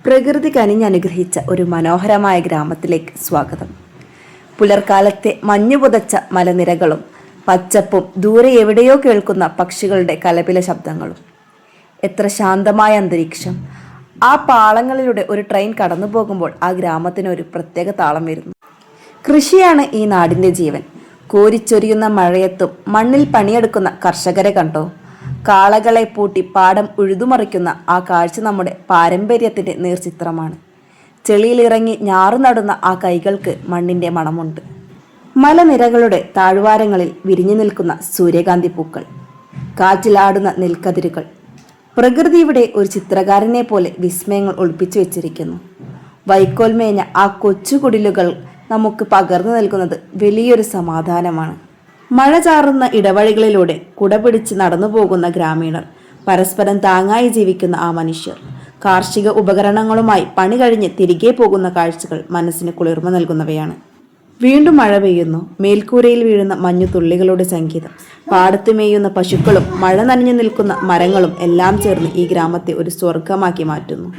പ്രകൃതി കനിഞ്ഞനുഗ്രഹിച്ച ഒരു മനോഹരമായ ഗ്രാമത്തിലേക്ക് സ്വാഗതം. പുലർക്കാലത്തെ മഞ്ഞുപുതച്ച മലനിരകളും പച്ചപ്പും ദൂരെ എവിടെയോ കേൾക്കുന്ന പക്ഷികളുടെ കലപില ശബ്ദങ്ങളും. എത്ര ശാന്തമായ അന്തരീക്ഷം! ആ പാളങ്ങളിലൂടെ ഒരു ട്രെയിൻ കടന്നു പോകുമ്പോൾ ആ ഗ്രാമത്തിന് ഒരു പ്രത്യേക താളം വരുന്നു. കൃഷിയാണ് ഈ നാടിൻ്റെ ജീവൻ. കോരിച്ചൊരിയുന്ന മഴയത്തും മണ്ണിൽ പണിയെടുക്കുന്ന കർഷകരെ കണ്ടോ? കാളകളെ പൂട്ടി പാടം ഉഴുതുമറിക്കുന്ന ആ കാഴ്ച നമ്മുടെ പാരമ്പര്യത്തിൻ്റെ നേർചിത്രമാണ്. ചെളിയിലിറങ്ങി ഞാറു നടുന്ന ആ കൈകൾക്ക് മണ്ണിൻ്റെ മണമുണ്ട്. മലനിരകളുടെ താഴ്വാരങ്ങളിൽ വിരിഞ്ഞു നിൽക്കുന്ന സൂര്യകാന്തി പൂക്കൾ, കാറ്റിലാടുന്ന നെൽക്കതിരുകൾ. പ്രകൃതി ഇവിടെ ഒരു ചിത്രകാരനെ പോലെ വിസ്മയങ്ങൾ ഒളിപ്പിച്ചു വെച്ചിരിക്കുന്നു. വൈക്കോൽ മേഞ്ഞ ആ കൊച്ചുകുടിലുകൾ നമുക്ക് പകർന്നു നൽകുന്നത് വലിയൊരു സമാധാനമാണ്. മഴ ചാറുന്ന ഇടവഴികളിലൂടെ കുടപിടിച്ച് നടന്നു പോകുന്ന ഗ്രാമീണർ, പരസ്പരം താങ്ങായി ജീവിക്കുന്ന ആ മനുഷ്യർ, കാർഷിക ഉപകരണങ്ങളുമായി പണി കഴിഞ്ഞ് തിരികെ പോകുന്ന കാഴ്ചകൾ മനസ്സിന് കുളിർമ നൽകുന്നവയാണ്. വീണ്ടും മഴ പെയ്യുന്നു. മേൽക്കൂരയിൽ വീഴുന്ന മഞ്ഞുതുള്ളികളുടെ സംഗീതം, പാടത്ത് മേയുന്ന പശുക്കളും മഴ നനഞ്ഞു നിൽക്കുന്ന മരങ്ങളും എല്ലാം ചേർന്ന് ഈ ഗ്രാമത്തെ ഒരു സ്വർഗമാക്കി മാറ്റുന്നു.